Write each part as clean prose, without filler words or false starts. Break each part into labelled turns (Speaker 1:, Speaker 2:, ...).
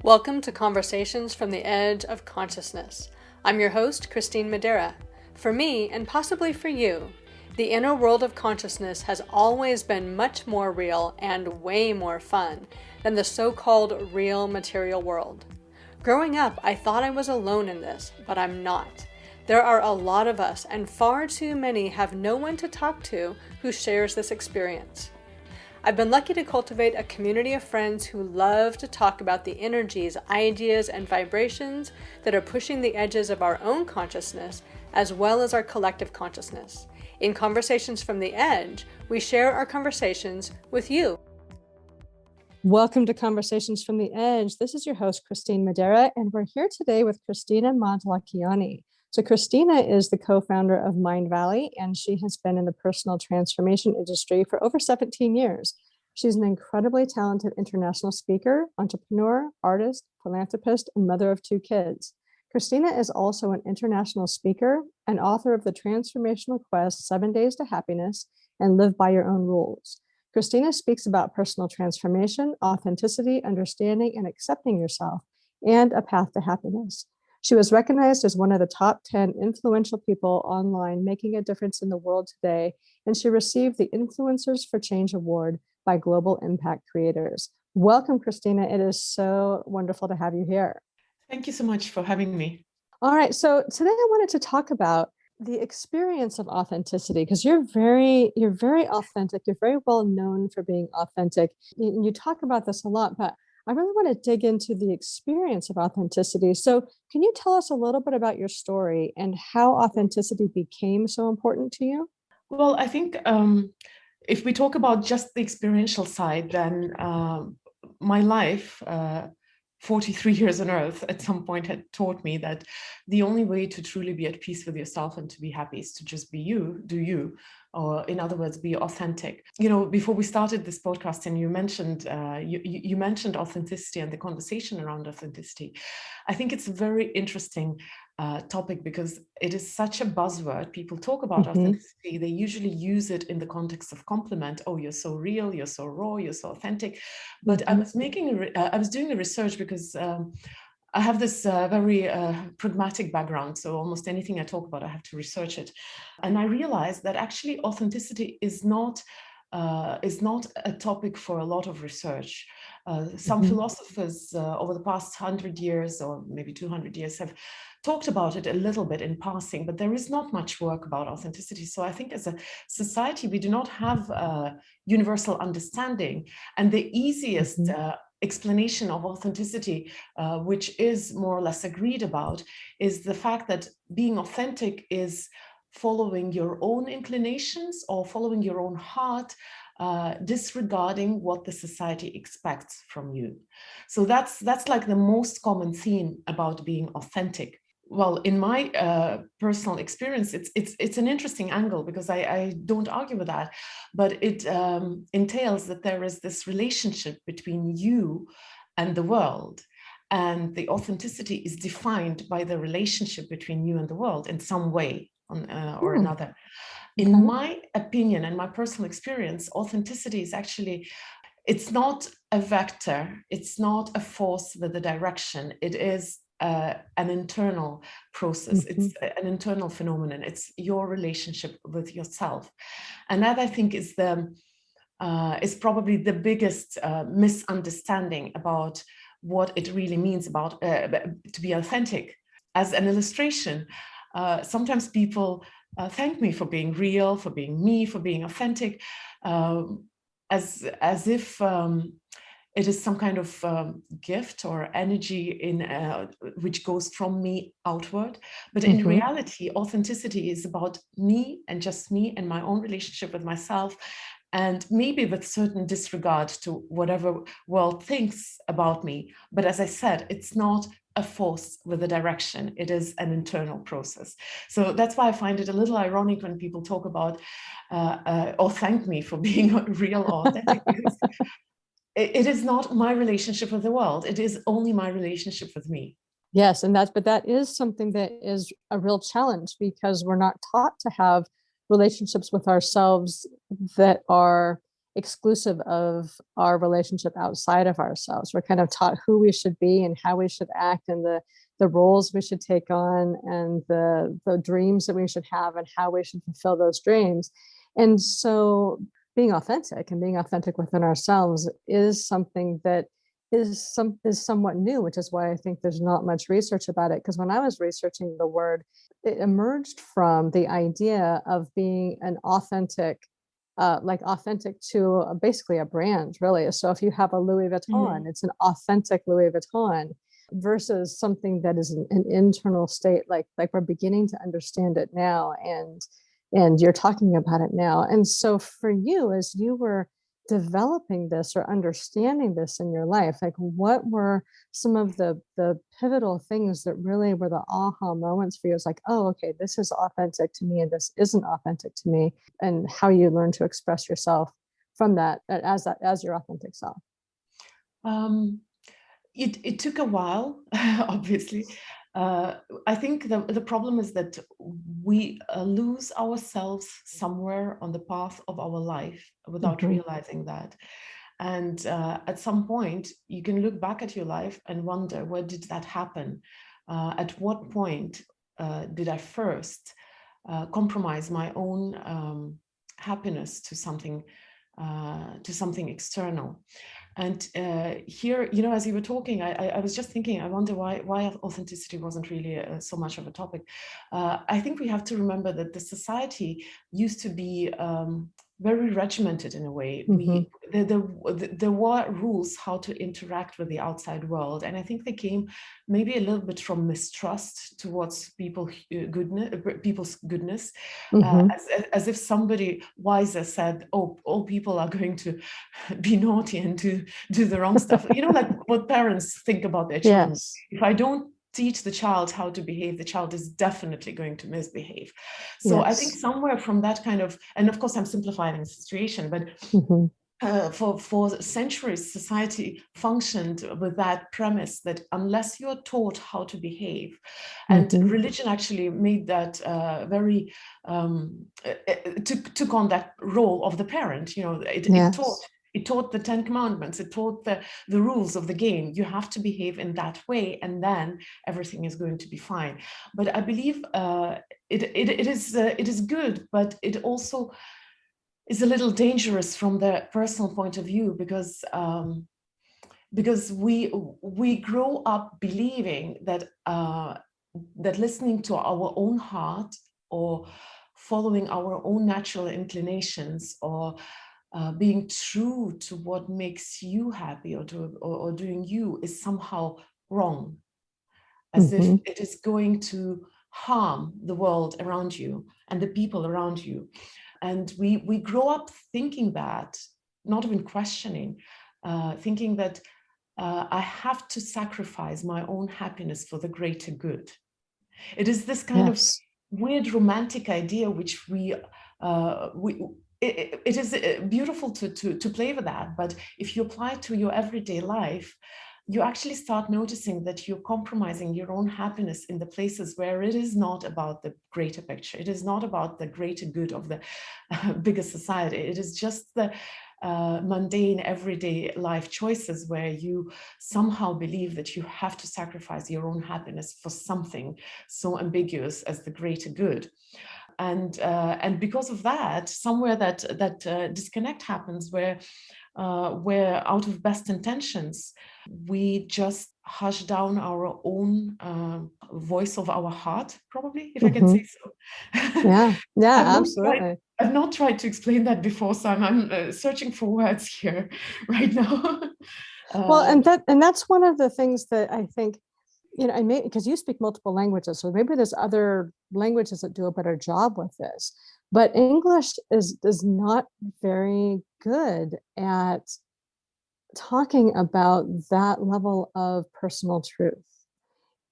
Speaker 1: Welcome to Conversations from the Edge of Consciousness. I'm your host, Kristine Madera. For me, and possibly for you, the inner world of consciousness has always been much more real and way more fun than the so-called real material world. Growing up, I thought I was alone in this, but I'm not. There are a lot of us, and far too many have no one to talk to who shares this experience. I've been lucky to cultivate a community of friends who love to talk about the energies, ideas, and vibrations that are pushing the edges of our own consciousness, as well as our collective consciousness. In Conversations from the Edge, we share our conversations with you. Welcome to Conversations from the Edge. This is your host, Kristine Madera, and we're here today with Kristina Mand-Lakhiani. So Kristina is the co-founder of Mindvalley, and she has been in the personal transformation industry for over 17 years. She's an incredibly talented international speaker, entrepreneur, artist, philanthropist, and mother of 2 kids. Kristina is also an international speaker and author of the transformational quest, 7 Days to Happiness and Live by Your Own Rules. Kristina speaks about personal transformation, authenticity, understanding, and accepting yourself, and a path to happiness. She was recognized as one of the top 10 influential people online making a difference in the world today, and she received the Influencers for Change Award by Global Impact Creators. Welcome, Kristina. It is so wonderful to have you here.
Speaker 2: Thank you so much for having me.
Speaker 1: All right, so today I wanted to talk about the experience of authenticity, because you're very authentic. You're very well known for being authentic. You talk about this a lot, but I really want to dig into the experience of authenticity. So can you tell us a little bit about your story and how authenticity became so important to you?
Speaker 2: Well, I think if we talk about just the experiential side, then my life, 43 years on earth, at some point had taught me that the only way to truly be at peace with yourself and to be happy is to just be you, do you, or in other words, be authentic. You know, before we started this podcast, and you mentioned you mentioned authenticity and the conversation around authenticity. I think it's a very interesting topic because it is such a buzzword. People talk about authenticity. They usually use it in the context of compliment. Oh, you're so real, you're so raw, you're so authentic. But I was doing the research because I have this very pragmatic background. So almost anything I talk about, I have to research it. And I realized that actually authenticity is not a topic for a lot of research. Some philosophers over the past 100 years or maybe 200 years have talked about it a little bit in passing, but there is not much work about authenticity. So I think as a society, we do not have a universal understanding. And the easiest explanation of authenticity, which is more or less agreed about, is the fact that being authentic is following your own inclinations or following your own heart, disregarding what the society expects from you. So that's like the most common theme about being authentic. Well, in my personal experience, it's an interesting angle because I don't argue with that, but it entails that there is this relationship between you and the world. And the authenticity is defined by the relationship between you and the world in some way or another. In my opinion and my personal experience, authenticity is actually, it's not a vector, it's not a force with a direction, it is an internal process, it's an internal phenomenon, it's your relationship with yourself. And that, I think, is probably the biggest misunderstanding about what it really means about to be authentic. As an illustration, sometimes people thank me for being real, for being me, for being authentic, as if it is some kind of gift or energy which goes from me outward. But in reality, authenticity is about me and just me and my own relationship with myself, and maybe with certain disregard to whatever world thinks about me. But as I said, it's not a force with a direction. It is an internal process. So that's why I find it a little ironic when people talk about or thank me for being real or authentic. It is not my relationship with the world. It is only my relationship with me.
Speaker 1: Yes, but that is something that is a real challenge because we're not taught to have relationships with ourselves that are exclusive of our relationship outside of ourselves. We're kind of taught who we should be and how we should act, and the roles we should take on, and the dreams that we should have and how we should fulfill those dreams. And so being authentic within ourselves is something that is somewhat new, which is why I think there's not much research about it. Because when I was researching the word, it emerged from the idea of being an authentic, like authentic to basically a brand, really. So if you have a Louis Vuitton, it's an authentic Louis Vuitton versus something that is an internal state, like we're beginning to understand it now, and you're talking about it now. And so for you, as you were developing this or understanding this in your life, like what were some of the pivotal things that really were the aha moments for you? It's like, oh, okay, this is authentic to me and this isn't authentic to me, and how you learn to express yourself from that as your authentic self.
Speaker 2: It took a while, obviously. I think the problem is that we lose ourselves somewhere on the path of our life without realizing that. And at some point, you can look back at your life and wonder, where did that happen? At what point did I first compromise my own happiness to something external? And here, as you were talking, I was just thinking, I wonder why authenticity wasn't really so much of a topic. I think we have to remember that the society used to be very regimented in a way. There were rules how to interact with the outside world. And I think they came maybe a little bit from mistrust towards people's goodness, as if somebody wiser said, oh, all people are going to be naughty and do the wrong stuff. Like what parents think about their children.
Speaker 1: Yes.
Speaker 2: If I don't teach the child how to behave, the child is definitely going to misbehave. So I think somewhere from that kind of, and of course I'm simplifying the situation, but for centuries, society functioned with that premise that unless you're taught how to behave, and religion actually made that very, took on that role of the parent. It taught the 10 Commandments. It taught the rules of the game. You have to behave in that way, and then everything is going to be fine. But I believe it is good, but it also is a little dangerous from the personal point of view, because we grow up believing that that listening to our own heart, or following our own natural inclinations, or being true to what makes you happy, or doing you, is somehow wrong, as if it is going to harm the world around you and the people around you. And we grow up thinking that, not even questioning, thinking that I have to sacrifice my own happiness for the greater good. It is this kind of weird romantic idea, which it is beautiful to play with that, but if you apply it to your everyday life, you actually start noticing that you're compromising your own happiness in the places where it is not about the greater picture. It is not about the greater good of the bigger society. It is just the mundane, everyday life choices where you somehow believe that you have to sacrifice your own happiness for something so ambiguous as the greater good. And because of that, somewhere that disconnect happens, where out of best intentions, we just hush down our own voice of our heart, probably, if I can say so.
Speaker 1: Absolutely.
Speaker 2: I've not tried to explain that before, so I'm searching for words here right now.
Speaker 1: Well, and that's one of the things that I think, I may, because you speak multiple languages, so maybe there's other languages that do a better job with this. But English is not very good at talking about that level of personal truth,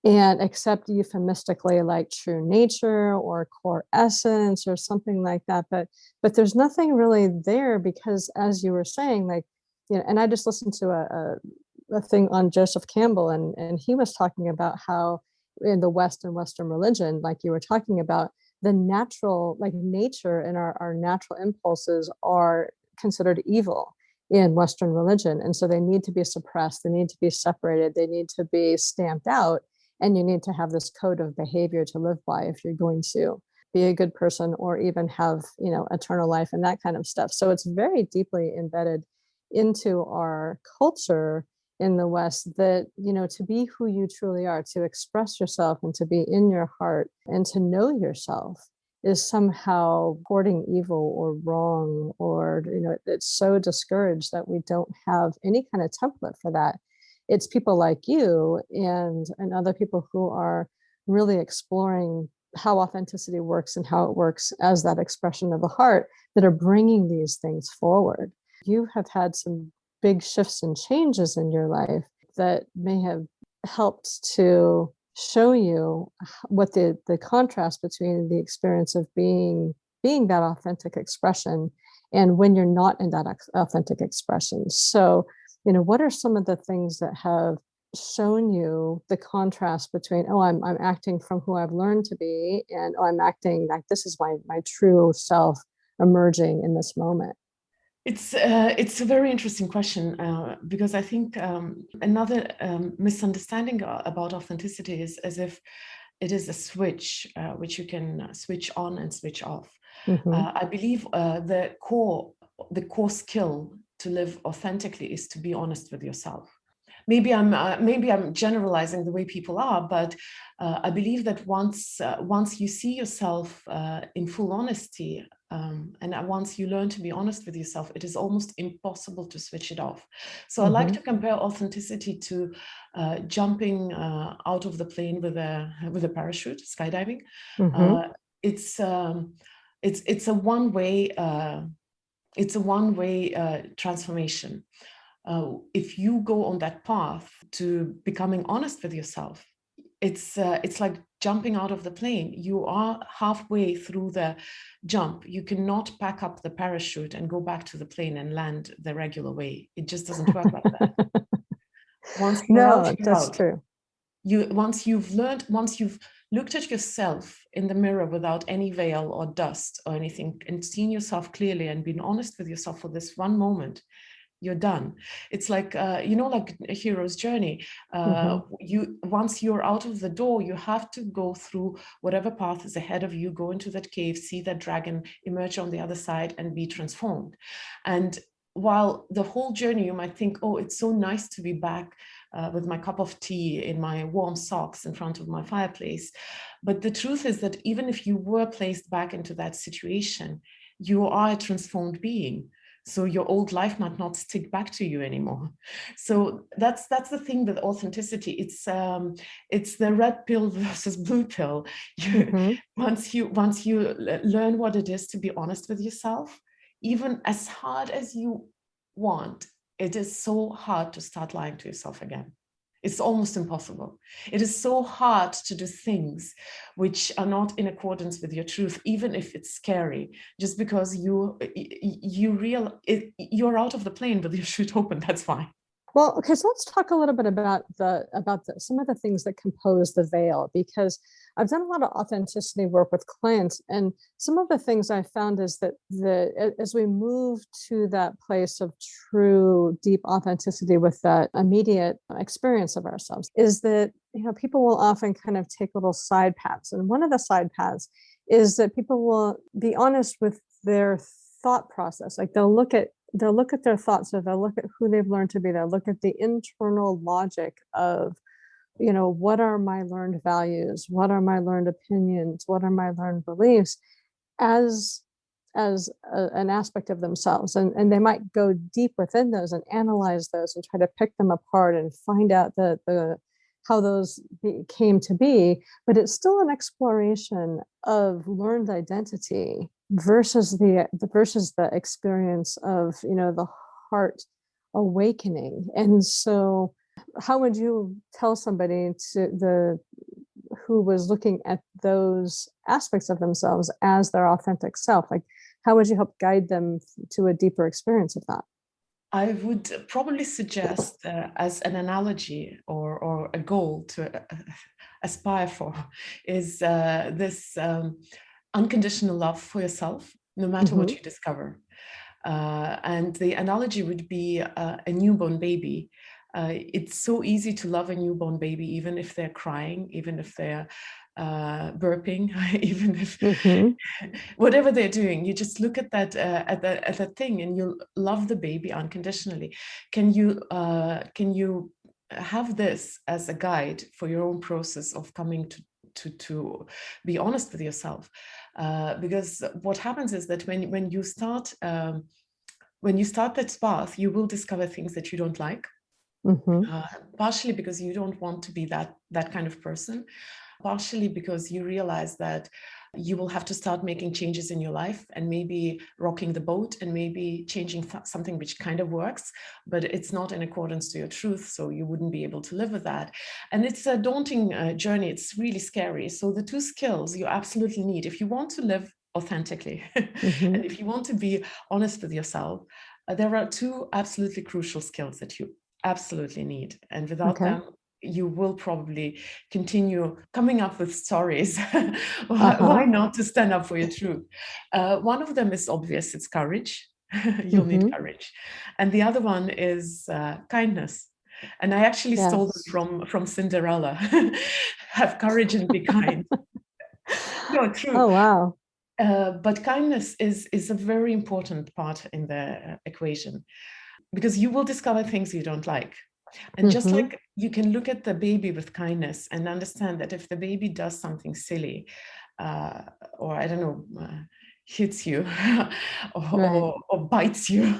Speaker 1: and except euphemistically like true nature or core essence or something like that. But there's nothing really there, because as you were saying, like, and I just listened to a thing on Joseph Campbell, and he was talking about how in the West and Western religion, like you were talking about, the natural, like nature and our natural impulses are considered evil in Western religion. And so they need to be suppressed, they need to be separated, they need to be stamped out. And you need to have this code of behavior to live by if you're going to be a good person or even have, eternal life and that kind of stuff. So it's very deeply embedded into our culture in the West that, to be who you truly are, to express yourself and to be in your heart and to know yourself is somehow courting evil or wrong, or, it's so discouraged that we don't have any kind of template for that. It's people like you and other people who are really exploring how authenticity works and how it works as that expression of the heart that are bringing these things forward. You have had some big shifts and changes in your life that may have helped to show you what the contrast between the experience of being that authentic expression and when you're not in that authentic expression. So, what are some of the things that have shown you the contrast between, I'm acting from who I've learned to be, and I'm acting like this is my true self emerging in this moment?
Speaker 2: It's a very interesting question because I think another misunderstanding about authenticity is as if it is a switch which you can switch on and switch off.
Speaker 1: Mm-hmm.
Speaker 2: I believe the core skill to live authentically is to be honest with yourself. Maybe I'm generalizing the way people are, but I believe that once you see yourself in full honesty, and once you learn to be honest with yourself, it is almost impossible to switch it off. So I like to compare authenticity to jumping out of the plane with a parachute, skydiving. It's a one-way transformation. If you go on that path to becoming honest with yourself, it's like jumping out of the plane. You are halfway through the jump. You cannot pack up the parachute and go back to the plane and land the regular way. It just doesn't work like that. Once you're out, you're
Speaker 1: that's
Speaker 2: out.
Speaker 1: true.
Speaker 2: Once you've looked at yourself in the mirror without any veil or dust or anything and seen yourself clearly and been honest with yourself for this one moment, you're done. It's like like a hero's journey. Once you're out of the door, you have to go through whatever path is ahead of you, go into that cave, see that dragon, emerge on the other side and be transformed. And while the whole journey you might think, oh, it's so nice to be back with my cup of tea in my warm socks in front of my fireplace, but the truth is that even if you were placed back into that situation, you are a transformed being. So your old life might not stick back to you anymore. So that's the thing with authenticity. It's the red pill versus blue pill. Once you learn what it is to be honest with yourself, even as hard as you want, it is so hard to start lying to yourself again. It's almost impossible. It is so hard to do things which are not in accordance with your truth, even if it's scary, just because you're out of the plane with your chute open. That's fine.
Speaker 1: Well, okay, so let's talk a little bit about some of the things that compose the veil, because I've done a lot of authenticity work with clients, and some of the things I found is that as we move to that place of true, deep authenticity with that immediate experience of ourselves, is that people will often kind of take little side paths, and one of the side paths is that people will be honest with their thought process. Like they'll look at their thoughts, so they'll look at who they've learned to be, they'll look at the internal logic of, what are my learned values, what are my learned opinions, what are my learned beliefs, as an aspect of themselves, and they might go deep within those and analyze those and try to pick them apart and find out how those came to be. But it's still an exploration of learned identity versus the experience of the heart awakening. And so how would you tell somebody who was looking at those aspects of themselves as their authentic self, like how would you help guide them to a deeper experience of that?
Speaker 2: I would probably suggest as an analogy or a goal to aspire for is this unconditional love for yourself, no matter what you discover. And the analogy would be a newborn baby. It's so easy to love a newborn baby, even if they're crying, even if they're burping, even if whatever they're doing, you just look at that thing and you love the baby unconditionally. Can you have this as a guide for your own process of coming to be honest with yourself? Because what happens is that when you start that path, you will discover things that you don't like. Partially because you don't want to be that kind of person, partially because you realize that you will have to start making changes in your life and maybe rocking the boat and maybe changing something which kind of works, but it's not in accordance to your truth, so you wouldn't be able to live with that. And it's a daunting journey. It's really scary. So the two skills you absolutely need if you want to live authentically and if you want to be honest with yourself, there are two absolutely crucial skills that you absolutely need, and without them you will probably continue coming up with stories. Why not to stand up for your truth? One of them is obvious, it's courage. You'll need courage. And the other one is kindness. And I actually stole them from Cinderella. Have courage and be kind. No, true.
Speaker 1: Oh, wow.
Speaker 2: But kindness is a very important part in the equation, because you will discover things you don't like. And just like you can look at the baby with kindness and understand that if the baby does something silly, or I don't know, hits you or bites you,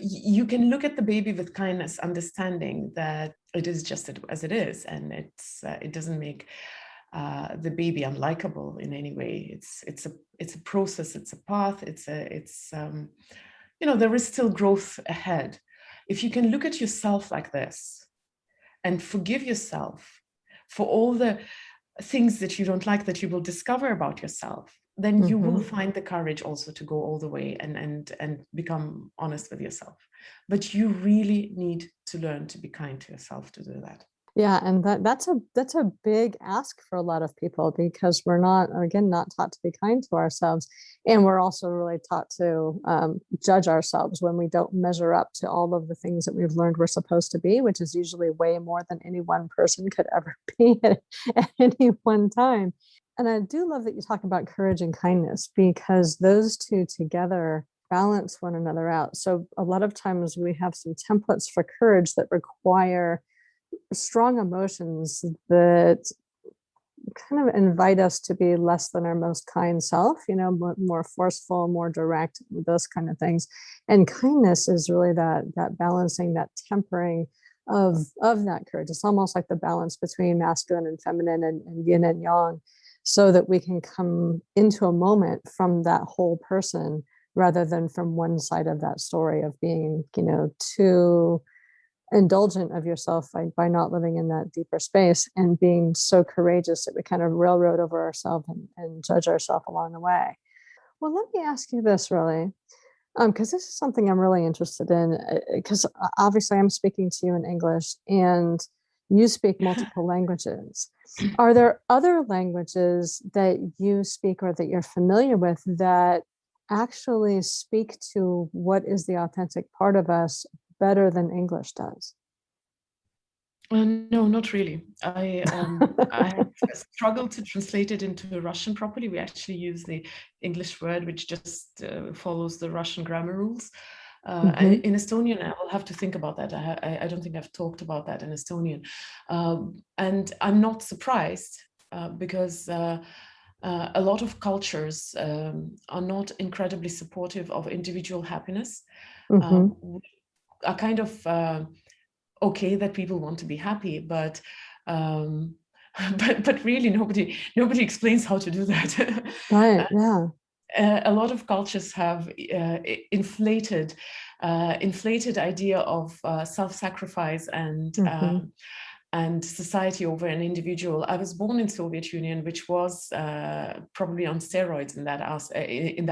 Speaker 2: you can look at the baby with kindness, understanding that it is just as it is, and it doesn't make the baby unlikable in any way. It's a process, it's a path, there is still growth ahead. If you can look at yourself like this and forgive yourself for all the things that you don't like, that you will discover about yourself, then you will find the courage also to go all the way and become honest with yourself. But you really need to learn to be kind to yourself to do that.
Speaker 1: Yeah, and that's a big ask for a lot of people, because we're not taught to be kind to ourselves, and we're also really taught to judge ourselves when we don't measure up to all of the things that we've learned we're supposed to be, which is usually way more than any one person could ever be at any one time. And I do love that you talk about courage and kindness, because those two together balance one another out. So a lot of times we have some templates for courage that require strong emotions that kind of invite us to be less than our most kind self, more forceful, more direct, those kind of things. And kindness is really that balancing, that tempering of that courage. It's almost like the balance between masculine and feminine and yin and yang, so that we can come into a moment from that whole person, rather than from one side of that story of being, too indulgent of yourself by not living in that deeper space and being so courageous that we kind of railroad over ourselves and judge ourselves along the way. Well, let me ask you this, really, because this is something I'm really interested in, because obviously I'm speaking to you in English and you speak multiple languages. Are there other languages that you speak or that you're familiar with that actually speak to what is the authentic part of us better than English does?
Speaker 2: No, not really. I have struggled to translate it into Russian properly. We actually use the English word, which just follows the Russian grammar rules. And in Estonian, I will have to think about that. I don't think I've talked about that in Estonian. And I'm not surprised, because a lot of cultures are not incredibly supportive of individual happiness. Are kind of okay that people want to be happy, but really nobody explains how to do that.
Speaker 1: Right. Yeah.
Speaker 2: A lot of cultures have inflated idea of self-sacrifice and society over an individual. I was born in Soviet Union, which was probably on steroids in that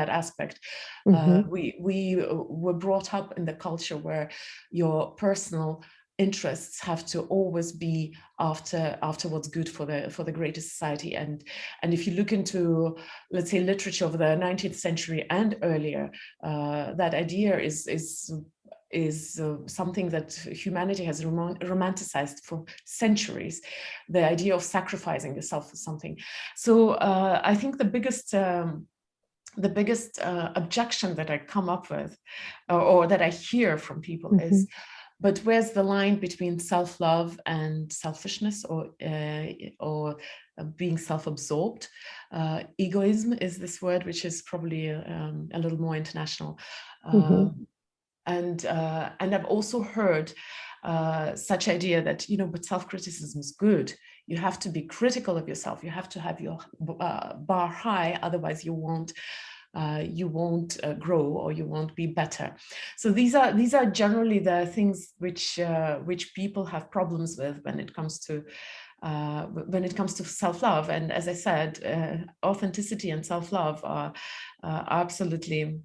Speaker 2: aspect. We were brought up in the culture where your personal interests have to always be after what's good for the greater society. And if you look into, let's say, literature of the 19th century and earlier, that idea is something that humanity has romanticized for centuries, the idea of sacrificing yourself for something. So I think the biggest objection that I come up with, or that I hear from people, is, but where's the line between self-love and selfishness, or being self-absorbed? Egoism is this word, which is probably a little more international. And I've also heard such idea that, but self-criticism is good. You have to be critical of yourself. You have to have your bar high, otherwise you won't grow, or you won't be better. So these are generally the things which people have problems with when it comes to self-love. And as I said, authenticity and self-love are absolutely,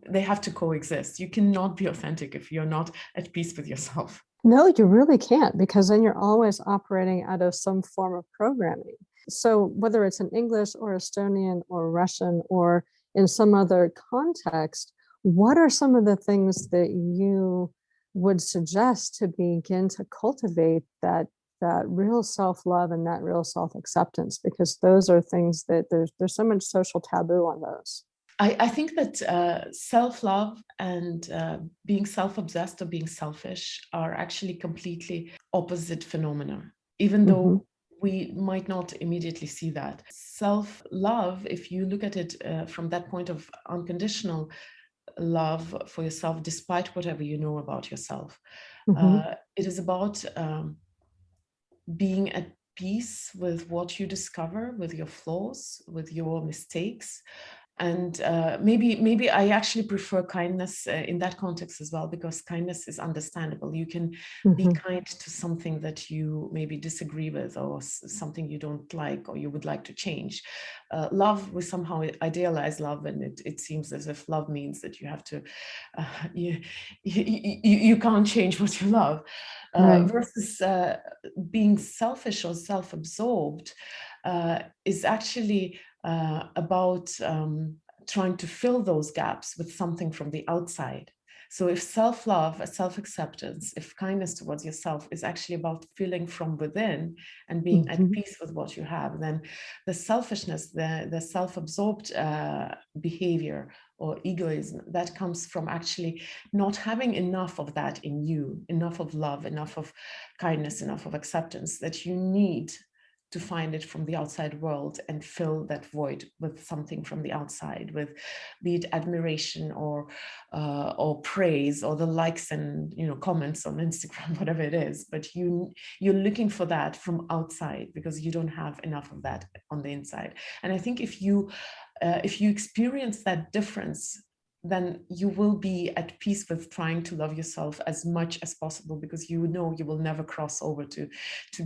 Speaker 2: they have to coexist. You cannot be authentic if you're not at peace with yourself.
Speaker 1: No, you really can't, because then you're always operating out of some form of programming. So whether it's in English or Estonian or Russian or in some other context, what are some of the things that you would suggest to begin to cultivate that real self-love and that real self-acceptance? Because those are things that there's so much social taboo on those.
Speaker 2: I think that self-love and being self-obsessed or being selfish are actually completely opposite phenomena, even though we might not immediately see that. Self-love, if you look at it from that point of unconditional love for yourself, despite whatever you know about yourself, it is about being at peace with what you discover, with your flaws, with your mistakes. And maybe I actually prefer kindness in that context as well, because kindness is understandable. You can be kind to something that you maybe disagree with, or something you don't like, or you would like to change. Love, we somehow idealize love, and it seems as if love means that you have to, you can't change what you love. Right. Versus being selfish or self-absorbed is actually about trying to fill those gaps with something from the outside. So if self-love, self-acceptance, if kindness towards yourself is actually about feeling from within and being at peace with what you have, then the selfishness, the self-absorbed behavior or egoism, that comes from actually not having enough of that in you, enough of love, enough of kindness, enough of acceptance, that you need to find it from the outside world and fill that void with something from the outside, with be it admiration or praise, or the likes and comments on Instagram, whatever it is. But you're looking for that from outside because you don't have enough of that on the inside. And I think if you experience that difference, then you will be at peace with trying to love yourself as much as possible, because you know you will never cross over to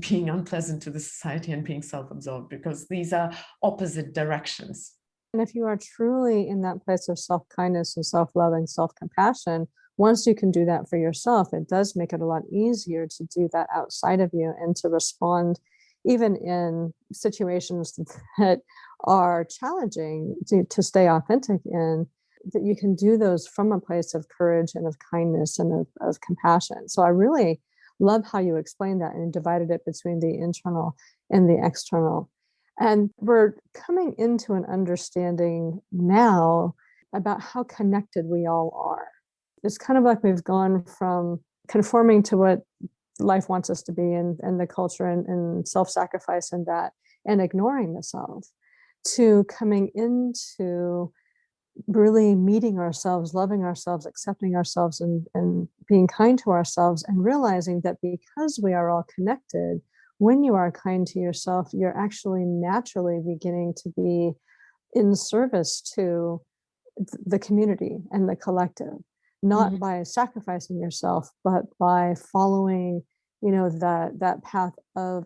Speaker 2: being unpleasant to the society and being self-absorbed, because these are opposite directions.
Speaker 1: And if you are truly in that place of self-kindness and self-love and self-compassion, once you can do that for yourself, it does make it a lot easier to do that outside of you and to respond even in situations that are challenging to stay authentic in, that you can do those from a place of courage and of kindness and of compassion. So I really love how you explained that and divided it between the internal and the external. And we're coming into an understanding now about how connected we all are. It's kind of like we've gone from conforming to what life wants us to be and the culture and self-sacrifice and that, and ignoring the self, to coming into really meeting ourselves, loving ourselves, accepting ourselves, and being kind to ourselves, and realizing that because we are all connected, when you are kind to yourself, you're actually naturally beginning to be in service to the community and the collective, not by sacrificing yourself, but by following, that path of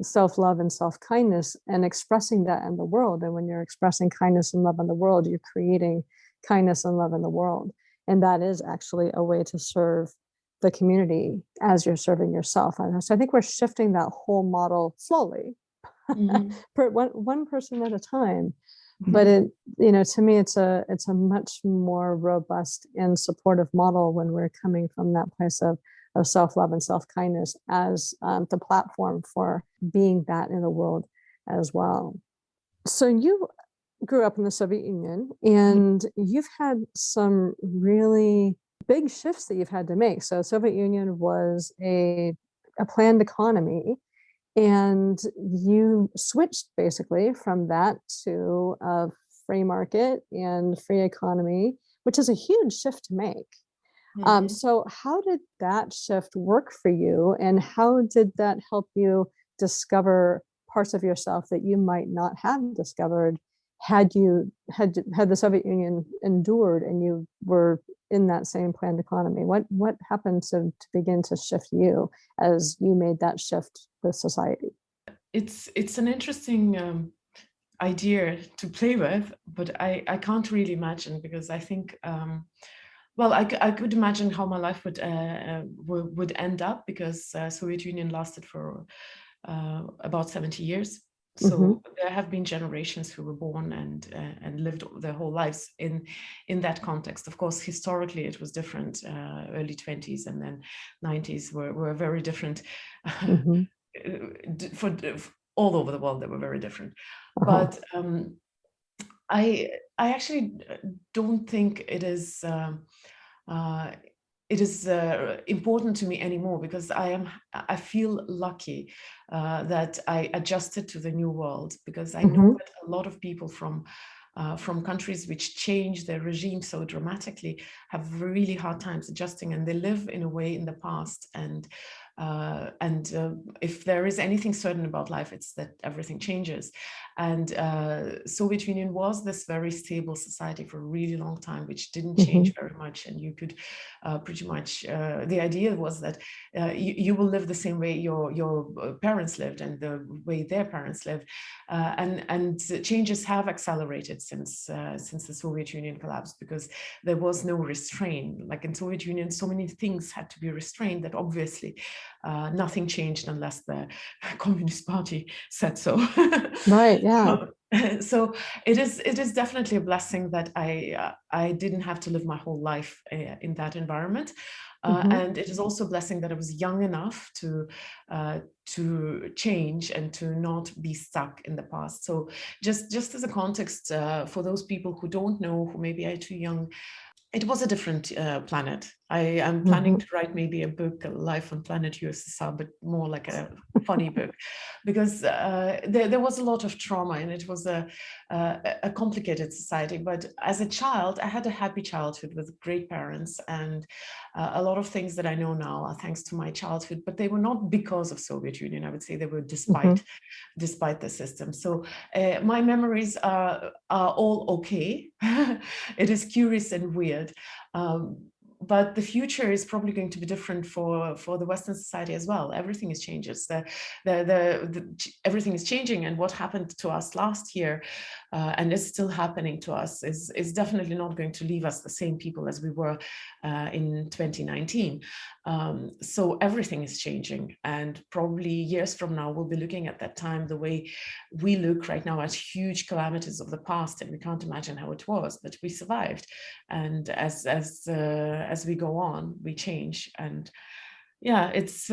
Speaker 1: self-love and self-kindness and expressing that in the world. And when you're expressing kindness and love in the world, you're creating kindness and love in the world. And that is actually a way to serve the community as you're serving yourself. And so I think we're shifting that whole model slowly, one person at a time. But it, to me, it's a much more robust and supportive model when we're coming from that place of self-love and self-kindness as the platform for being that in the world as well. So you grew up in the Soviet Union, and you've had some really big shifts that you've had to make. So Soviet Union was a planned economy, and you switched basically from that to a free market and free economy, which is a huge shift to make. So how did that shift work for you, and how did that help you discover parts of yourself that you might not have discovered had the Soviet Union endured and you were in that same planned economy? What happened to begin to shift you as you made that shift with society?
Speaker 2: It's an interesting idea to play with, but I can't really imagine, because I think well, I could imagine how my life would end up, because Soviet Union lasted for about 70 years. So there have been generations who were born and lived their whole lives in that context. Of course, historically it was different. Early 20s and then 90s were very different. For all over the world, they were very different. But I actually don't think it is important to me anymore, because I feel lucky that I adjusted to the new world, because I know that a lot of people from countries which change their regime so dramatically have really hard times adjusting, and they live in a way in the past. And if there is anything certain about life, it's that everything changes. And Soviet Union was this very stable society for a really long time, which didn't change very much. And you could pretty much, the idea was that you will live the same way your parents lived and the way their parents lived. And changes have accelerated since the Soviet Union collapsed, because there was no restraint. Like in Soviet Union, so many things had to be restrained that obviously nothing changed unless the Communist Party said so.
Speaker 1: Right. Yeah.
Speaker 2: So it is definitely a blessing that I didn't have to live my whole life in that environment. And it is also a blessing that I was young enough to change and to not be stuck in the past. So just as a context, for those people who don't know, who maybe are too young, it was a different planet. I am planning to write maybe a book, Life on Planet USSR, but more like a funny book, because there was a lot of trauma, and it was a complicated society. But as a child, I had a happy childhood with great parents, and a lot of things that I know now are thanks to my childhood, but they were not because of Soviet Union. I would say they were despite the system. So my memories are all okay. It is curious and weird. But the future is probably going to be different for the Western society as well. Everything is changes. Everything is changing, and what happened to us last year and is still happening to us is definitely not going to leave us the same people as we were in 2019. So everything is changing, and probably years from now we'll be looking at that time the way we look right now, as huge calamities of the past, and we can't imagine how it was, but we survived. And as we go on, we change. And yeah, it's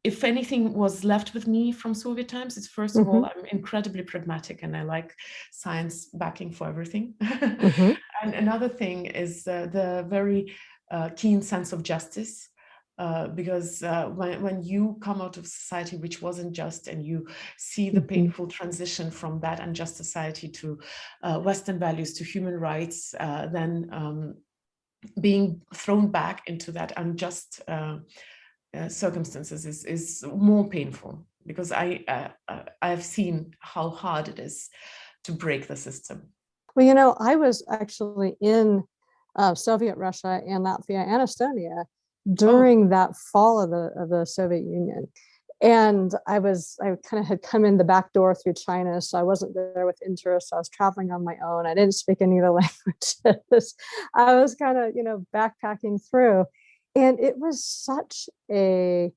Speaker 2: if anything was left with me from Soviet times, it's first of all, I'm incredibly pragmatic, and I like science backing for everything. And another thing is the very keen sense of justice. Because when you come out of society which wasn't just, and you see the painful transition from that unjust society to Western values, to human rights, then being thrown back into that unjust circumstances is more painful, because I've seen how hard it is to break the system.
Speaker 1: Well, I was actually in Soviet Russia and Latvia and Estonia during that fall of the Soviet Union. And I kind of had come in the back door through China, so I wasn't there with interests. I was traveling on my own. I didn't speak any of the languages. I was kind of, backpacking through. And it was such a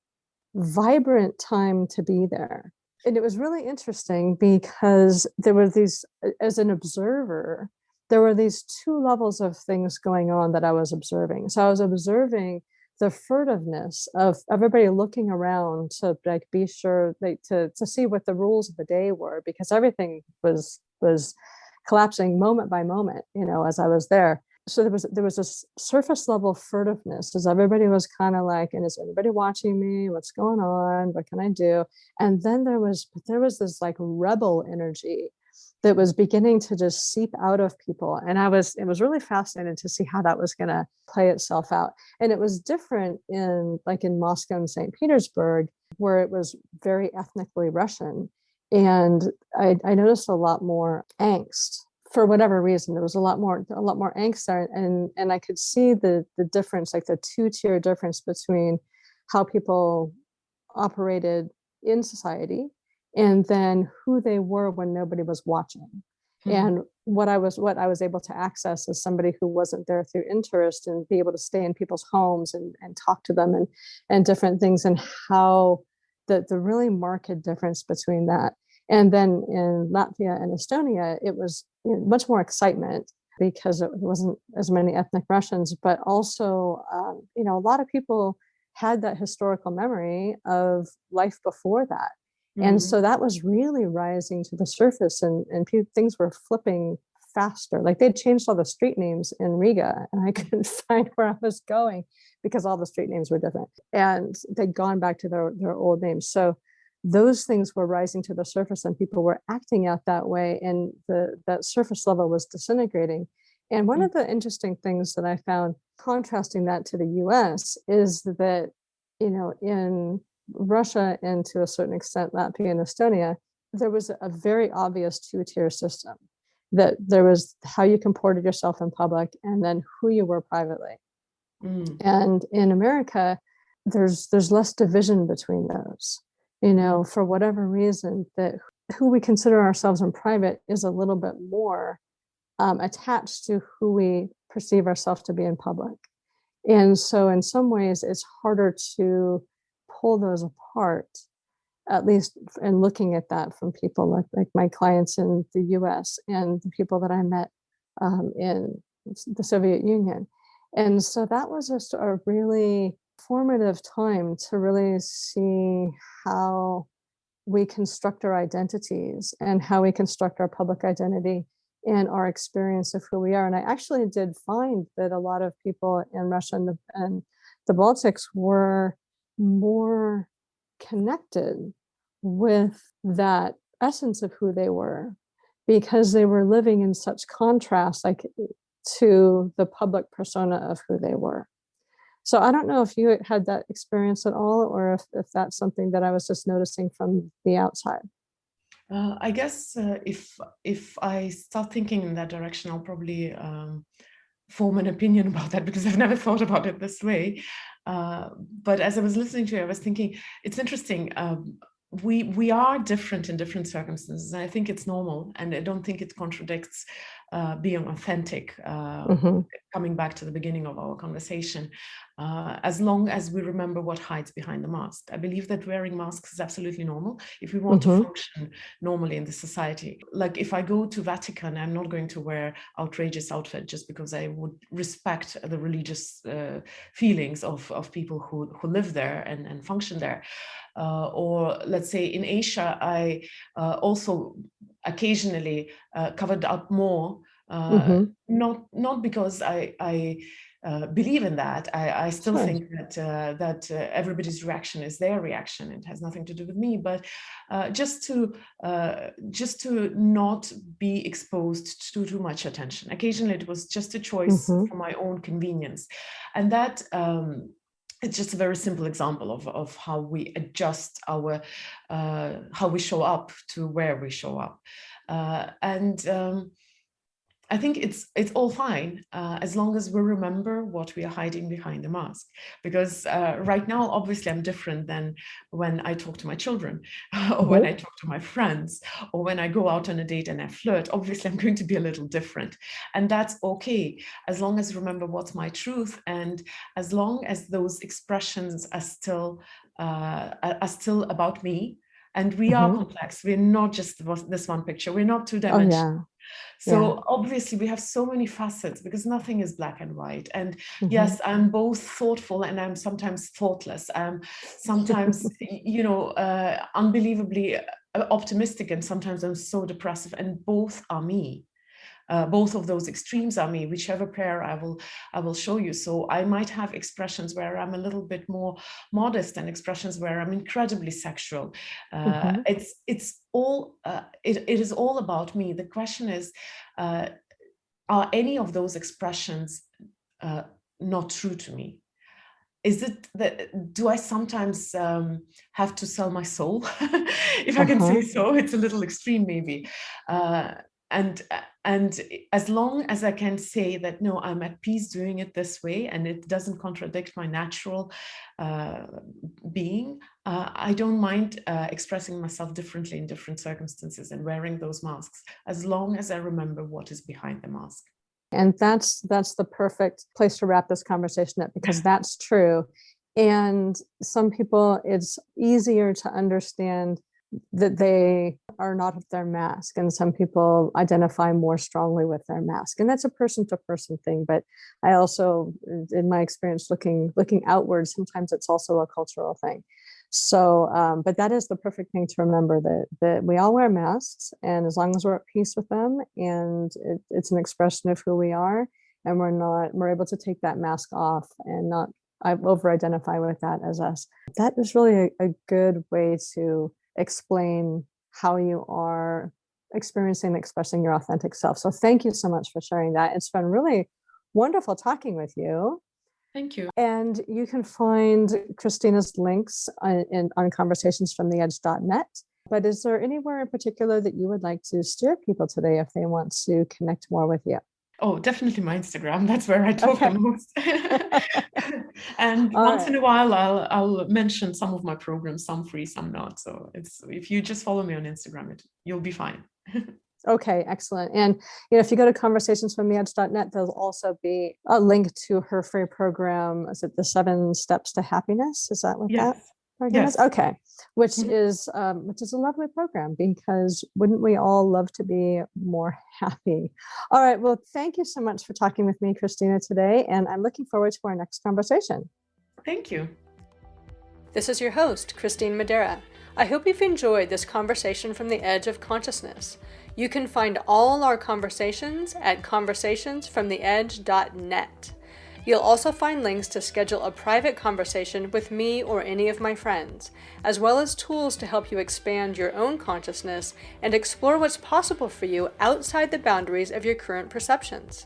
Speaker 1: vibrant time to be there. And it was really interesting because there were these, as an observer, there were these two levels of things going on that I was observing. So I was observing the furtiveness of everybody looking around to like be sure to see what the rules of the day were, because everything was collapsing moment by moment, as I was there. So there was this surface level furtiveness as everybody was kind of like, and is everybody watching me? What's going on? What can I do? And then there was this like rebel energy that was beginning to just seep out of people. And it was really fascinating to see how that was going to play itself out. And it was different in Moscow and St. Petersburg, where it was very ethnically Russian. And I noticed a lot more angst. For whatever reason, there was a lot more angst there, and I could see the difference, like the two-tier difference between how people operated in society and then who they were when nobody was watching. Mm-hmm. And what I was able to access as somebody who wasn't there through interest, and be able to stay in people's homes and talk to them and different things, and how the really marked difference between that. And then in Latvia and Estonia, it was much more excitement because it wasn't as many ethnic Russians, but also, a lot of people had that historical memory of life before that. Mm-hmm. And so that was really rising to the surface, and things were flipping faster. Like they'd changed all the street names in Riga, and I couldn't find where I was going because all the street names were different. And they'd gone back to their old names. So those things were rising to the surface, and people were acting out that way, and that surface level was disintegrating. And one of the interesting things that I found contrasting that to the US is that, in Russia and to a certain extent Latvia and Estonia, there was a very obvious two-tier system. That there was how you comported yourself in public and then who you were privately. And in America, there's less division between those. For whatever reason, that who we consider ourselves in private is a little bit more attached to who we perceive ourselves to be in public. And so in some ways, it's harder to pull those apart, at least in looking at that from people like my clients in the US and the people that I met in the Soviet Union. And so that was just a really formative time to really see how we construct our identities and how we construct our public identity and our experience of who we are. And I actually did find that a lot of people in Russia and the Baltics were more connected with that essence of who they were, because they were living in such contrast, to the public persona of who they were. So I don't know if you had that experience at all, or if that's something that I was just noticing from the outside.
Speaker 2: I guess if I start thinking in that direction, I'll probably form an opinion about that, because I've never thought about it this way. But as I was listening to you, I was thinking, it's interesting. We are different in different circumstances, and I think it's normal, and I don't think it contradicts being authentic. Coming back to the beginning of our conversation, as long as we remember what hides behind the mask. I believe that wearing masks is absolutely normal if we want to function normally in the society. Like if I go to Vatican, I'm not going to wear outrageous outfit just because I would respect the religious feelings of people who live there and function there. Or let's say in Asia, I also occasionally covered up more, not because I believe in that. I still think that everybody's reaction is their reaction. It has nothing to do with me, but just to not be exposed to too much attention. Occasionally, it was just a choice for my own convenience, and that. It's just a very simple example of how we adjust our how we show up to where we show up, and I think it's all fine as long as we remember what we are hiding behind the mask. Because right now, obviously, I'm different than when I talk to my children, or when I talk to my friends, or when I go out on a date and I flirt. Obviously, I'm going to be a little different, and that's okay as long as I remember what's my truth, and as long as those expressions are still about me. And we are complex. We're not just this one picture. We're not two-dimensional.
Speaker 1: Oh, yeah.
Speaker 2: So obviously we have so many facets because nothing is black and white. And
Speaker 1: Mm-hmm.
Speaker 2: yes, I'm both thoughtful and I'm sometimes thoughtless. I'm sometimes, unbelievably optimistic, and sometimes I'm so depressive, and both are me. Both of those extremes are me, whichever pair I will show you. So I might have expressions where I'm a little bit more modest, and expressions where I'm incredibly sexual. It's all it is all about me. The question is, are any of those expressions not true to me? Is it that, do I sometimes have to sell my soul? If I can say so, it's a little extreme maybe. And as long as I can say that, no, I'm at peace doing it this way, and it doesn't contradict my natural being, I don't mind expressing myself differently in different circumstances and wearing those masks, as long as I remember what is behind the mask.
Speaker 1: And that's the perfect place to wrap this conversation up, because that's true. And some people, it's easier to understand that they are not with their mask, and some people identify more strongly with their mask, and that's a person to person thing. But I also, in my experience, looking outwards, sometimes it's also a cultural thing. So but that is the perfect thing to remember, that we all wear masks, and as long as we're at peace with them, and it's an expression of who we are, and we're able to take that mask off and not over identify with that as us. That is really a good way to explain how you are experiencing and expressing your authentic self. So thank you so much for sharing that. It's been really wonderful talking with you.
Speaker 2: Thank you.
Speaker 1: And you can find Kristina's links on conversationsfromtheedge.net. But is there anywhere in particular that you would like to steer people today if they want to connect more with you?
Speaker 2: Oh, definitely my Instagram. That's where I talk the most. And once in a while, I'll mention some of my programs, some free, some not. So if you just follow me on Instagram, you'll be fine.
Speaker 1: Okay, excellent. And if you go to conversationsfromtheedge.net, there'll also be a link to her free program. Is it the 7 Steps to Happiness? Is that what that program is? Okay, which is a lovely program, because wouldn't we all love to be more happy? All right. Well, thank you so much for talking with me, Kristina, today, and I'm looking forward to our next conversation.
Speaker 2: Thank you.
Speaker 1: This is your host, Kristine Madera. I hope you've enjoyed this conversation from the edge of consciousness. You can find all our conversations at conversationsfromtheedge.net. You'll also find links to schedule a private conversation with me or any of my friends, as well as tools to help you expand your own consciousness and explore what's possible for you outside the boundaries of your current perceptions.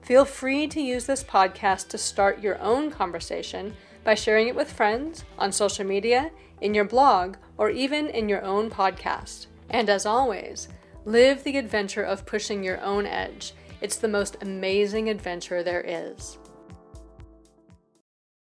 Speaker 1: Feel free to use this podcast to start your own conversation by sharing it with friends, on social media, in your blog, or even in your own podcast. And as always, live the adventure of pushing your own edge. It's the most amazing adventure there is.